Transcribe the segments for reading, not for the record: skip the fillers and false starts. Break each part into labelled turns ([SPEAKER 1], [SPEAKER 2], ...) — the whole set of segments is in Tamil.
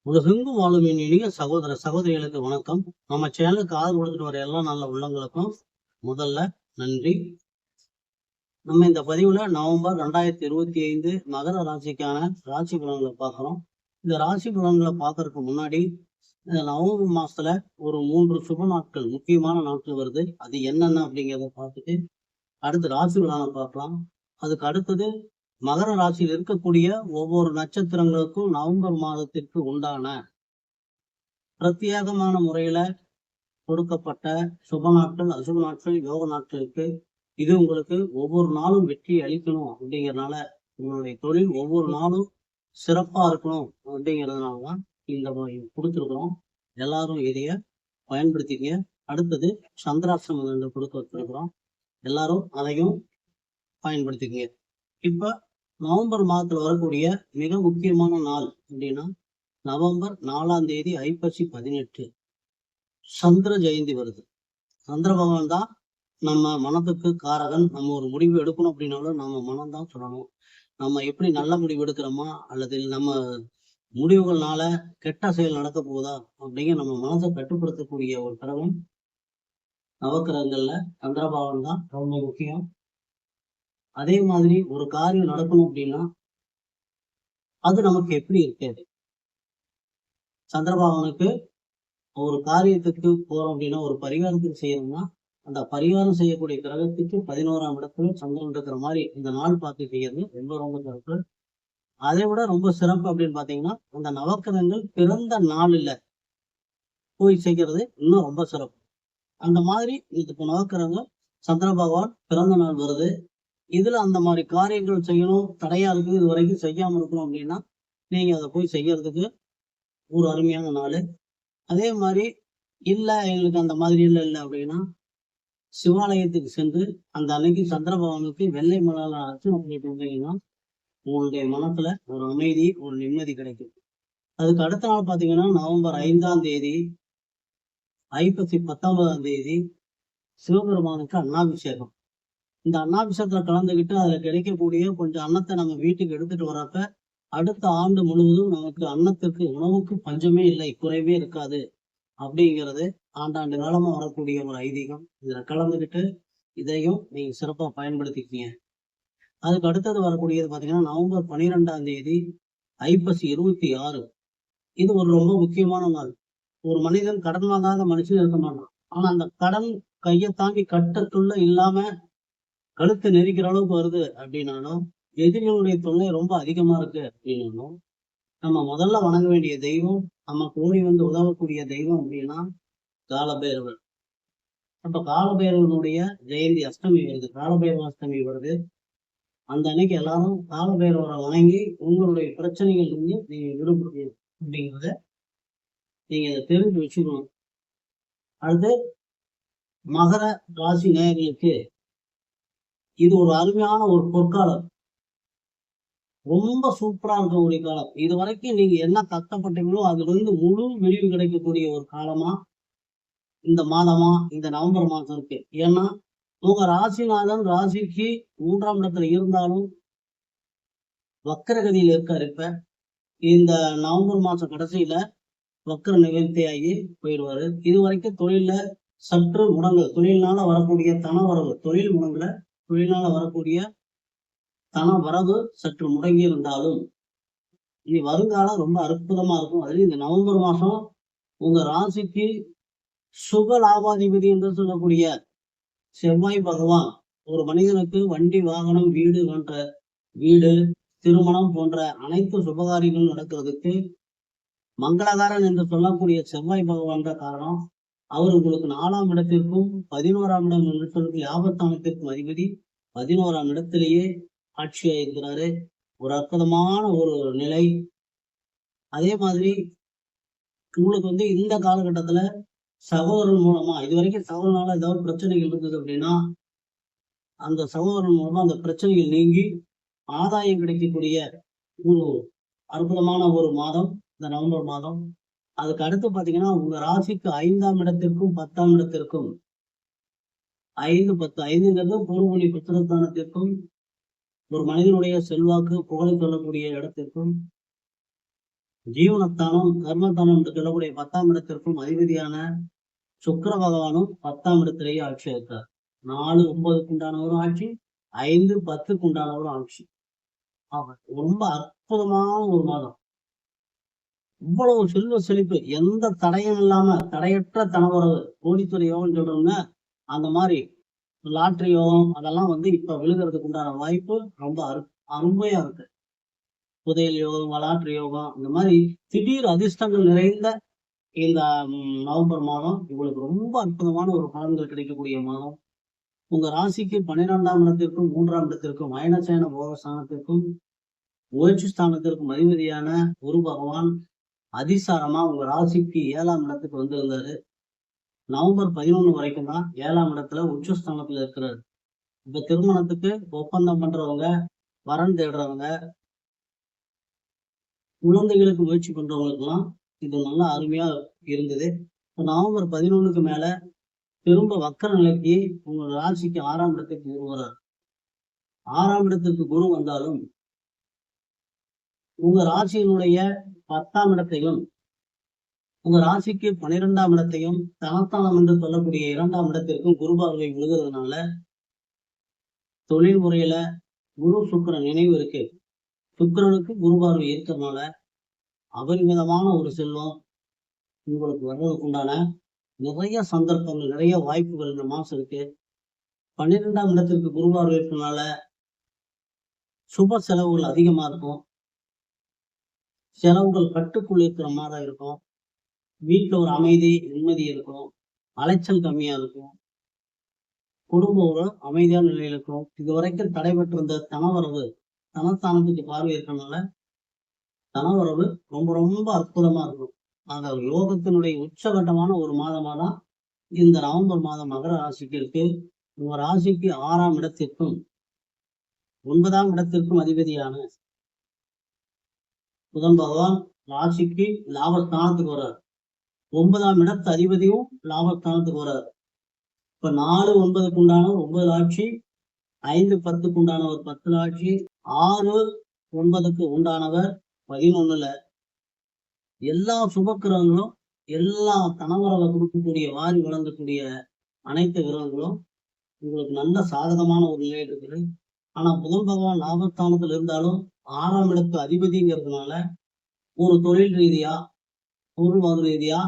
[SPEAKER 1] உலகெங்கும் வாழும் என் இனிய சகோதர சகோதரிகளுக்கு வணக்கம். நம்ம சேனலுக்கு ஆதரவு கொடுத்துட்டு வர எல்லா நல்ல உள்ளங்களுக்கும் முதல்ல நன்றி. நம்ம இந்த பதிவுல நவம்பர் 2025 மகர ராசிக்கான ராசி பலன்களை பார்க்கிறோம். இந்த ராசி பலன்களை பார்க்கறதுக்கு முன்னாடி நவம்பர் மாசத்துல ஒரு 3 சுப நாட்கள், முக்கியமான நாட்கள் வருது. அது என்னென்ன அப்படிங்கிறத பார்த்துட்டு அடுத்து ராசி பலனை பார்க்கலாம். அதுக்கு அடுத்தது மகர ராசியில் இருக்கக்கூடிய ஒவ்வொரு நட்சத்திரங்களுக்கும் நவம்பர் மாதத்திற்கு உண்டான பிரத்யேகமான முறையில கொடுக்கப்பட்ட சுப நாட்கள், அசுப நாட்கள், யோக நாட்களுக்கு இது உங்களுக்கு ஒவ்வொரு நாளும் வெற்றி அளிக்கணும் அப்படிங்கிறதுனால, உங்களுடைய தொழில் ஒவ்வொரு நாளும் சிறப்பா இருக்கணும் அப்படிங்கிறதுனாலதான் இந்த கொடுத்துருக்குறோம். எல்லாரும் இதைய பயன்படுத்திக்க. அடுத்தது சந்திராசிரமம் கொடுக்க வச்சிருக்கிறோம். எல்லாரும் அதையும் பயன்படுத்திக்கங்க. இப்ப நவம்பர் மாதத்துல வரக்கூடிய மிக முக்கியமான நாள் அப்படின்னா நவம்பர் 4ஆம் தேதி ஐப்பசி 18 சந்திர ஜெயந்தி வருது. சந்திர பகவான் தான் நம்ம மனத்துக்கு காரகன். நம்ம ஒரு முடிவு எடுக்கணும் அப்படின்னாலும் நம்ம மனம் தான் சொல்லணும். நம்ம எப்படி நல்ல முடிவு எடுக்கிறோமா அல்லது நம்ம முடிவுகள்னால கெட்ட செயல் நடக்க போகுதா அப்படிங்கிற நம்ம மனசை கட்டுப்படுத்தக்கூடிய ஒரு கடவுள் நவக்கிரகங்கள்ல சந்திர பகவான் தான் ரொம்ப முக்கியம். அதே மாதிரி ஒரு காரியம் நடக்கணும் அப்படின்னா அது நமக்கு எப்படி இருக்காது. சந்திரபகவானுக்கு ஒரு காரியத்துக்கு போறோம் அப்படின்னா, ஒரு பரிகாரத்துக்கு செய்யணும்னா அந்த பரிகாரம் செய்யக்கூடிய கிரகத்துக்கு 11ஆம் இடத்துல சந்திரன் இருக்கிற மாதிரி இந்த நாள் பார்த்து செய்யறது ரொம்ப ரொம்ப சிறப்பு. அதை விட ரொம்ப சிறப்பு அப்படின்னு பாத்தீங்கன்னா, அந்த நவக்கிரகங்கள் பிறந்த நாளில் போய் செய்கிறது இன்னும் ரொம்ப சிறப்பு. அந்த மாதிரி இப்போ நவக்கிரகங்கள் சந்திர பகவான் பிறந்த நாள் வருது. இதுல அந்த மாதிரி காரியங்கள் செய்யணும், தடையா இருக்கு, இது வரைக்கும் செய்யாம இருக்கணும் அப்படின்னா நீங்க அதை போய் செய்யறதுக்கு ஒரு அருமையான நாள். அதே மாதிரி இல்ல எங்களுக்கு அந்த மாதிரி இல்லை அப்படின்னா சிவாலயத்துக்கு சென்று அந்த அன்னைக்கு சந்திர பகவானுக்கு வெள்ளை மலர் அர்ச்சனை பண்ணிட்டு வந்தீங்கன்னா உங்களுடைய மனத்துல ஒரு அமைதி, ஒரு நிம்மதி கிடைக்கும். அதுக்கு அடுத்த நாள் பாத்தீங்கன்னா நவம்பர் 5ஆம் தேதி ஐப்பசி 19ஆம் தேதி சிவபெருமானுக்கு அன்னாபிஷேகம். இந்த அன்னாபிஷேகத்துல கலந்துகிட்டு அதுல கிடைக்கக்கூடிய கொஞ்சம் அன்னத்தை நம்ம வீட்டுக்கு எடுத்துட்டு வரப்ப அடுத்த ஆண்டு முழுவதும் நமக்கு அன்னத்திற்கு, உணவுக்கு பஞ்சமே இல்லை, குறைவே இருக்காது அப்படிங்கிறது ஆண்டாண்டு காலமா வரக்கூடிய ஒரு ஐதீகம். இதுல கலந்துகிட்டு இதையும் நீங்க சிறப்பா பயன்படுத்திக்கீங்க. அதுக்கு அடுத்தது வரக்கூடியது பாத்தீங்கன்னா நவம்பர் 12ஆம் தேதி ஐப்பசி 26. இது ஒரு ரொம்ப முக்கியமான நாள். ஒரு மனிதன் கடன் வாங்காத மனுஷன் இருக்க மாட்டான். ஆனா அந்த கடன் கையை தாண்டி கட்டத்துள்ள இல்லாம கழுத்து நெரிக்கிற அளவுக்கு வருது அப்படின்னாலும், எதிரிகளுடைய தொல்லை ரொம்ப அதிகமா இருக்கு அப்படின்னாலும், நம்ம முதல்ல வணங்க வேண்டிய தெய்வம், நம்ம கூடி வந்து உதவக்கூடிய தெய்வம் அப்படின்னா காலபைரவர். அப்ப காலபைரவனுடைய ஜெயந்தி அஷ்டமி வருது, காலபைரவ அஷ்டமி வருது. அந்த அன்னைக்கு எல்லாரும் காலபைரவரை வணங்கி உங்களுடைய பிரச்சனைகள் இருந்து நீங்க விடுபடுவீங்க அப்படிங்கிறத நீங்க இதை தெரிஞ்சு வச்சுக்கணும். அடுத்து மகர ராசி நேயர்களுக்கு இது ஒரு அருமையான ஒரு பொற்காலம். ரொம்ப சூப்பரா இருக்கக்கூடிய காலம். இது வரைக்கும் நீங்க என்ன கஷ்டப்பட்டீங்களோ அதுல இருந்து முழு விடிவு கிடைக்கக்கூடிய ஒரு காலமா இந்த மாதமா இந்த நவம்பர் மாதம் இருக்கு. ஏன்னா உங்க ராசிநாதன் ராசிக்கு 3ஆம் இடத்துல இருந்தாலும் வக்கரகதியில் இருக்காரு. இப்ப இந்த நவம்பர் மாசம் கடைசியில வக்கர நிவர்த்தியாகி போயிடுவாரு. இது வரைக்கும் தொழில சற்று முடங்கல், தொழில்னால வரக்கூடிய தன வரவு, தொழில் முடங்கல, தொழில்னால வரக்கூடிய தன வரவு சற்று முடங்கி இருந்தாலும் இனி வருங்காலம் ரொம்ப அற்புதமா இருக்கும். அதுலயும் இந்த நவம்பர் மாசம் உங்க ராசிக்கு சுப லாபாதிபதி என்று சொல்லக்கூடிய செவ்வாய் பகவான் ஒரு மனிதனுக்கு வண்டி, வாகனம், வீடு போன்ற வீடு, திருமணம் போன்ற அனைத்து சுபகாரியங்களும் நடக்கிறதுக்கு மங்களகாரன் என்று சொல்லக்கூடிய செவ்வாய் பகவான் காரணம். அவர் உங்களுக்கு 4ஆம் இடத்திற்கும் 11ஆம் இடம் என்று சொல்லக்கூடிய ஆபத்தானத்திற்கும் அதிபதி 11ஆம் இடத்திலேயே ஆட்சியா இருக்கிறாரு. ஒரு அற்புதமான ஒரு நிலை. அதே மாதிரி உங்களுக்கு வந்து இந்த காலகட்டத்துல சகோதரன் மூலமா இதுவரைக்கும் சகோதரனால ஏதாவது பிரச்சனைகள் இருந்தது அப்படின்னா அந்த சகோதரன் மூலமா அந்த பிரச்சனைகள் நீங்கி ஆதாயம் கிடைக்கக்கூடிய ஒரு அற்புதமான ஒரு மாதம் இந்த நவம்பர் மாதம். அதுக்கு அடுத்து பாத்தீங்கன்னா உங்க ராசிக்கு 5ஆம் இடத்திற்கும் 10ஆம் இடத்திற்கும் 5, 10, 5ங்கிறது பூர்வமொழி புத்திரஸ்தானத்திற்கும் ஒரு மனிதனுடைய செல்வாக்கு புகழை சொல்லக்கூடிய இடத்திற்கும் ஜீவனத்தானம் கர்மத்தானம் என்று சொல்லக்கூடிய 10ஆம் இடத்திற்கும் அதிபதியான சுக்கிர பகவானும் 10ஆம் இடத்திலேயே ஆட்சி இருக்கார். 4 9க்கு உண்டானவரும் ஆட்சி, 5 10க்கு உண்டானவரும் ஆட்சி. ரொம்ப அற்புதமான ஒரு மாதம். இவ்வளவு செல்வ செழிப்பு, எந்த தடையும் இல்லாம தடையற்ற தனவரவு, கோடீஸ்வர யோகம் சொல்றோம்னா அந்த மாதிரி லாட்டரி யோகம் அதெல்லாம் இப்ப விழுகிறதுக்கு உண்டான வாய்ப்பு ரொம்ப அருமையா இருக்கு. புதையல் யோகம், லாட்டரி யோகம், இந்த மாதிரி திடீர் அதிர்ஷ்டங்கள் நிறைந்த இந்த நவம்பர் மாதம் உங்களுக்கு ரொம்ப அற்புதமான ஒரு பலன்கள் கிடைக்கக்கூடிய மாதம். உங்க ராசிக்கு 12ஆம் இடத்திற்கும் 3ஆம் இடத்திற்கும் அயனசயன போகஸ்தானத்திற்கும் முயற்சி ஸ்தானத்திற்கும் அதிபதியான குரு பகவான் அதிசாரமா உங்க ராசிக்கு 7ஆம் இடத்துக்கு வந்திருந்தாரு. நவம்பர் 11 வரைக்கும் தான் 7ஆம் இடத்துல உச்சஸ்தானத்துல இருக்கிறாரு. இப்ப திருமணத்துக்கு ஒப்பந்தம் பண்றவங்க, வரன் தேடுறவங்க, குழந்தைகளுக்கு முயற்சி பண்றவங்களுக்குலாம் இது நல்லா அருமையா இருந்தது. நவம்பர் 11க்கு மேல திரும்ப வக்கர நிலைக்கு உங்க ராசிக்கு 6ஆம் இடத்துக்கு குரு வர்றார். 6ஆம் இடத்திற்கு குரு வந்தாலும் உங்க ராசியினுடைய 10ஆம் இடத்தையும் உங்க ராசிக்கு 12ஆம் இடத்தையும் தனஸ்தானம் என்று சொல்லக்கூடிய 2ஆம் இடத்திற்கும் குரு பார்வை விழுகிறதுனால தொழில் முறையில குரு சுக்கிரன் நினைவு இருக்கு. சுக்கிரனுக்கு குரு பார்வை இருக்கிறதுனால அபரிமிதமான ஒரு செல்வம் உங்களுக்கு வர்றதுக்கு உண்டான நிறைய சந்தர்ப்பங்கள், நிறைய வாய்ப்புகள் இந்த மாசம் இருக்கு. 12ஆம் இடத்திற்கு குரு பார்வை இருக்கிறதுனால சுப செலவுகள் அதிகமா இருக்கும். செலவுகள் கட்டுக்குள் இருக்கிற மாதிரி இருக்கும். வீட்டுல ஒரு அமைதி, நிம்மதி இருக்கும். அலைச்சல் கம்மியா இருக்கும். குடும்பம் ஒரு அமைதியான நிலையில இருக்கும். இதுவரைக்கும் தடைபட்டிருந்த தனவரவு, தனஸ்தானத்துக்கு பார்வை இருக்கிறதுனால தனவரவு ரொம்ப ரொம்ப அற்புதமா இருக்கும். அந்த யோகத்தினுடைய உச்சகட்டமான ஒரு மாதமா தான் இந்த நவம்பர் மாதம் மகர ராசிக்கு இருக்கு. உங்க ராசிக்கு 6ஆம் இடத்திற்கும் 9ஆம் இடத்திற்கும் அதிபதியான புதன் பகவான் ராசிக்கு லாபஸ்தானத்துக்கு வர்றார். 9ஆம் இடத்து அதிபதியும் லாபஸ்தானத்துக்கு வர்றார். இப்ப 4 9க்கு உண்டானவர் 9 ஆட்சி, 5 10க்கு உண்டானவர் 10 ஆட்சி, 6 9க்கு உண்டானவர் 11ல. எல்லா சுபக்கிரகங்களும், எல்லா தனவரவை கொடுக்கக்கூடிய, வாரி வழங்கக்கூடிய அனைத்து கிரகங்களும் உங்களுக்கு நல்ல சாதகமான ஒரு நிலை இருக்குது. ஆனா புதன் பகவான் லாபஸ்தானத்துல இருந்தாலும் 6ஆம் இடத்து அதிபதிங்கிறதுனால ஒரு தொழில் ரீதியா, பொருள் ரீதியா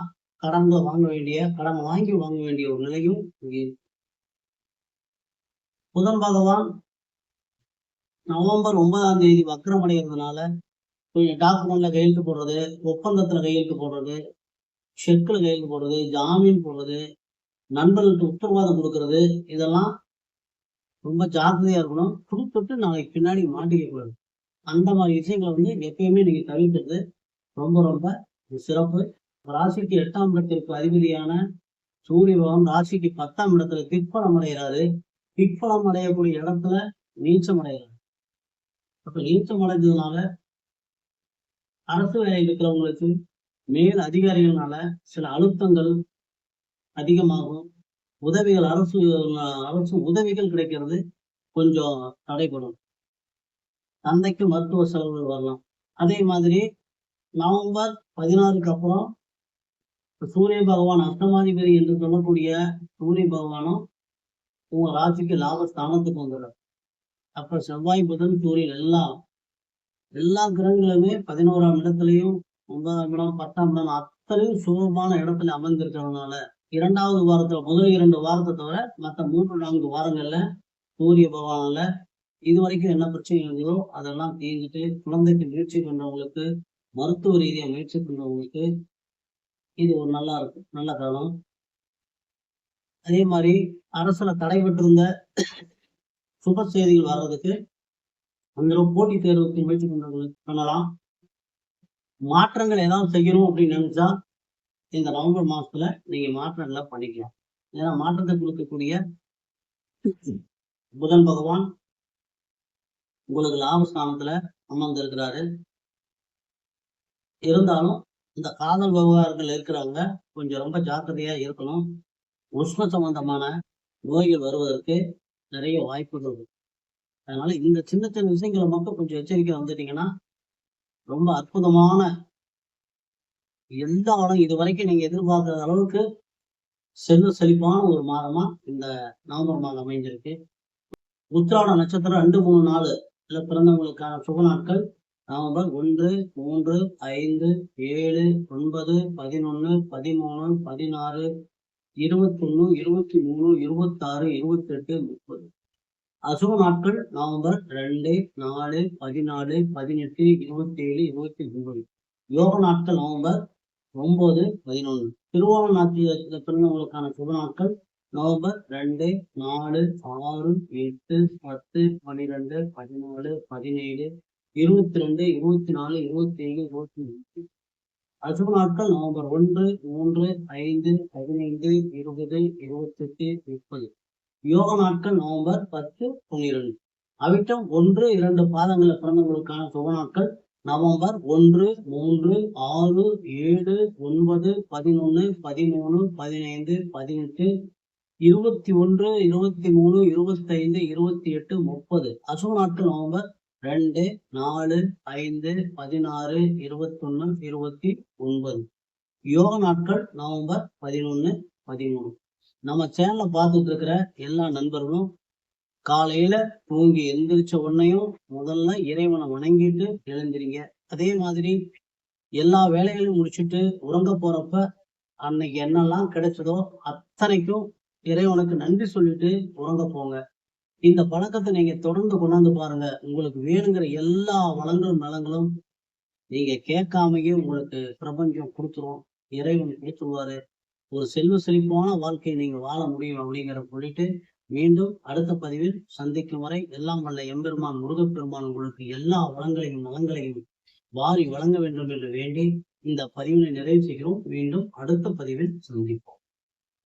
[SPEAKER 1] கடன் வாங்கி வாங்க வேண்டிய ஒரு நிலையும் இங்கே. புதன் பகவான் நவம்பர் 9ஆம் தேதி வக்ரம் அடைகிறதுனால கொஞ்சம் டாக்குமெண்ட்ல கையெழுத்து போடுறது, ஒப்பந்தத்துல கையெழுத்து போடுறது, செக்குல கையெழுத்து போடுறது, ஜாமீன் போடுறது, நண்பர்களுக்கு உத்தரவாதம் கொடுக்கறது, இதெல்லாம் ரொம்ப ஜாக்கிரதையா இருக்கணும். கொடுத்துட்டு நாளைக்கு பின்னாடி மாட்டிக்க கூடாது. அந்த மாதிரி விஷயங்களை எப்பயுமே நீங்க தவிர்க்கிறது ரொம்ப ரொம்ப சிறப்பு. ராசிக்கு 8ஆம் இடத்திற்கு அதிபதியான சூரிய பகவான் ராசிக்கு 10ஆம் இடத்துல திக்பலம் அடைகிறாரு. திக்பலம் அடையக்கூடிய இடத்துல நீச்சம் அடைகிறாரு. அப்ப நீச்சம் அடைஞ்சதுனால அரசு வேலையில் இருக்கிறவங்களுக்கு மேல் அதிகாரிகள்னால சில அழுத்தங்கள் அதிகமாகும். உதவிகள், அரசு உதவிகள் கிடைக்கிறது கொஞ்சம் தடைப்படும். தந்தைக்கு மருத்துவ செலவுகள் வரலாம். அதே மாதிரி நவம்பர் 16க்கு அப்புறம் சூரிய பகவான் அஷ்டமாதிபதி என்று சொல்லக்கூடிய சூரிய பகவானும் உங்க ராசிக்கு லாபஸ்தானத்துக்கு வந்துடுறார். அப்ப செவ்வாய் புதன் சூரியன் எல்லா கிரகங்களுமே 11ஆம் இடத்துலயும் 9ஆம் இடம் 10ஆம் இடம் அத்தனையும் சுகமான இடத்துல அமர்ந்திருக்கிறதுனால 2வது வாரத்துல முதல் 2 வாரத்தை தவிர மற்ற 3-4 வாரங்கள்ல சூரிய பகவானால இதுவரைக்கும் என்ன பிரச்சனை இருந்ததோ அதெல்லாம் தீர்ந்துட்டு குழந்தைக்கு முயற்சி பண்றவங்களுக்கு, மருத்துவ ரீதியா முயற்சி பண்றவங்களுக்கு இது ஒரு நல்ல காலம். அதே மாதிரி அரசுல தடைபட்டிருந்த சுப செய்திகள் வர்றதுக்கு அந்த போட்டி தேர்வுக்கு முயற்சி பண்றவங்களுக்கு பண்ணலாம். மாற்றங்கள் ஏதாவது செய்யணும் அப்படின்னு நினைச்சா இந்த நவம்பர் மாசத்துல நீங்க மாற்றங்களை பண்ணிக்கலாம். ஏன்னா மாற்றத்தை கொடுக்கக்கூடிய புதன் பகவான் உங்களுக்கு லாபஸ்தானத்துல அமர்ந்திருக்கிறாரு. இருந்தாலும் இந்த காதல் விவகாரங்கள் இருக்கிறவங்க கொஞ்சம் ரொம்ப ஜாக்கிரதையா இருக்கணும். உஷ்ண சம்பந்தமான நோய்கள் வருவதற்கு நிறைய வாய்ப்புகள் இருக்கு. அதனால இந்த சின்ன சின்ன விஷயங்களை மட்டும் கொஞ்சம் எச்சரிக்கை வந்துட்டீங்கன்னா ரொம்ப அற்புதமான எந்த வளம் இது வரைக்கும் நீங்க எதிர்பார்க்காத அளவுக்கு செல்வ செழிப்பான ஒரு மாதமா இந்த நவம்பர் மாதம் அமைஞ்சிருக்கு. உத்திராட நட்சத்திரம் 2, 3, 4 பிறந்தவங்களுக்கான சுப நாட்கள் நவம்பர் 1, 3, 5, 7, 9, 11, 13, 16, 21, 23, 26, 28, 30. அசுப நாட்கள் நவம்பர் 2, 4, 14, 18, 27, 29. யோக நாட்கள் நவம்பர் 9, 11. திருவோண நாட்கள் பிறந்தவங்களுக்கான சுப நாட்கள் நவம்பர் 2, 4, 6, 8, 10, 12, 14, 17, 22, 24, 27, 28. அசுப நாட்கள் நவம்பர் 1, 3, 5, 15, 20, 28, 30. யோக நாட்கள் நவம்பர் 10, 12. அவிட்டம் 1, 2 பாதங்களை பிறந்தவங்களுக்கான சுப நாட்கள் நவம்பர் 1, 3, 6, 7, 9, 11, 13, 15, 18, 21, 23, 25, 28, 30. அசுப நாட்கள் நவம்பர் 2, 4, 5, 16, 21, 29. யோக நாட்கள் நவம்பர் 11, 13. நம்ம சேனலை பார்த்துட்டு இருக்கிற எல்லா நண்பர்களும் காலையில தூங்கி எந்திரிச்ச உடனேயும் முதல்ல இறைவனை வணங்கிட்டு எழுந்திரிங்க. அதே மாதிரி எல்லா வேலைகளையும் முடிச்சுட்டு உறங்க போறப்ப அன்னைக்கு என்னெல்லாம் கிடைச்சதோ அத்தனைக்கும் இறைவனுக்கு நன்றி சொல்லிட்டு உறங்க போங்க. இந்த பழக்கத்தை நீங்க தொடர்ந்து கொண்டாந்து பாருங்க. உங்களுக்கு வேணுங்கிற எல்லா வளங்களும் நலங்களும் நீங்க கேட்காமையே உங்களுக்கு பிரபஞ்சம் கொடுத்துரும். இறைவன் கொடுத்துருவாரு. ஒரு செல்வ செழிப்பான வாழ்க்கையை நீங்க வாழ முடியும் அப்படிங்கிற சொல்லிட்டு மீண்டும் அடுத்த பதிவில் சந்திக்கும் வரை எல்லாம் வல்ல எம்பெருமான் முருகப்பெருமான் உங்களுக்கு எல்லா வளங்களையும் நலங்களையும் வாரி வழங்க வேண்டும் என்று வேண்டி இந்த பதிவினை நிறைவு செய்கிறோம். மீண்டும் அடுத்த பதிவில் சந்திப்போம்.